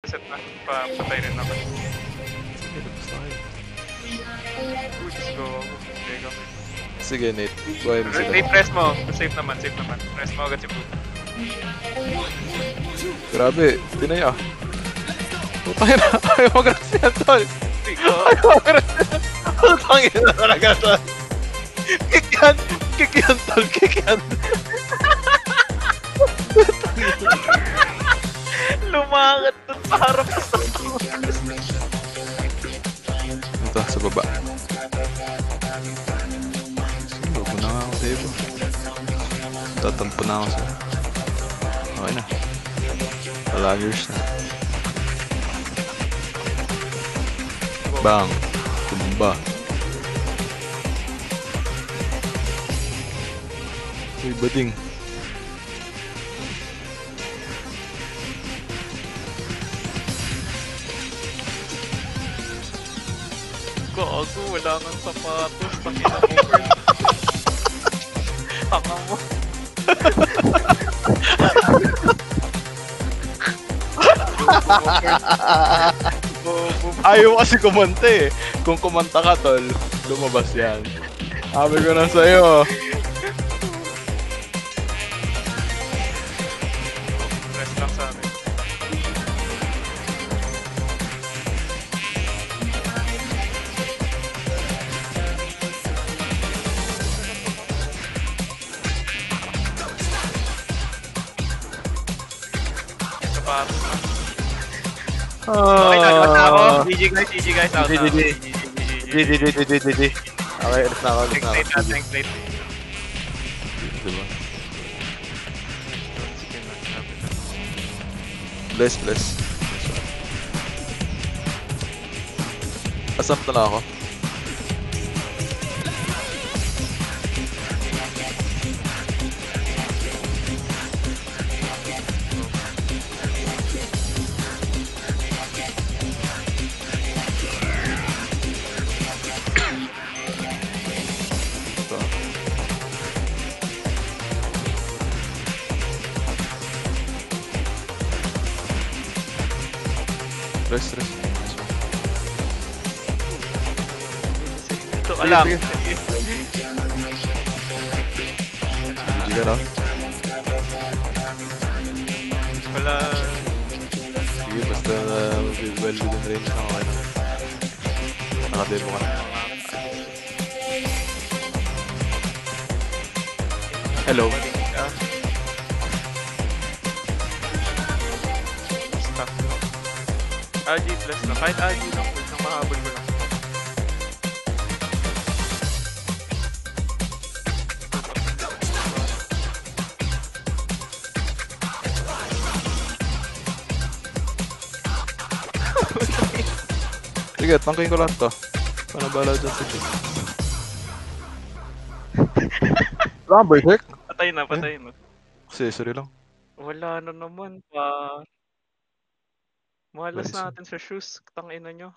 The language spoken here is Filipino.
Set na. Papatay rin ako. Sige, tapos na kayo. Let's go. Teka. Sige, Nate. Buhay mo sila. Nate, press mo. Safe naman, safe naman. Press mo agad si Blue. Grabe, dinaya. Putangin na. Ayaw mag-rest yan, tol. Ayaw mag-rest yan. Putangin na talaga, tol. Kick yan. Kick yan, tol. Kick yan. Lumangat dun sa harap sa Ito, sa baba. Logo na nga ako sa iba. Tatampo na ako sa... Okay na. Palagers na. Bang. Tumba. Uy, bading. Gago, wala nang sapatos. Pakita mo, girl. Tanga mo. Ayaw kasi kumanta eh. Kung kumanta ka, tol, lumabas yan. Sabi ko na sa'yo. Press lang sa amin. Sapatos na. Okay, nagawat na ako. GG guys, out na. GG. GG. Okay, alis na ako, alis na ako. Thanks, late. Diba? Bless. Asap na lang ako. Ito. Rest. Ito, alam. Sige. GG ka na. Wala. Sige, basta well within range na okay na. Naka-demo ka na. Hello. Stop. RG plus na. Kahit RG lang. Huwag nang mahabol mo lang. Sige, tangkain ko lang to. Paano bala dyan sa chip? Wala kang berserk? Patay na. Accessory lang. Wala na naman pa. Malas Nice. natin sa shoes. Tangina nyo.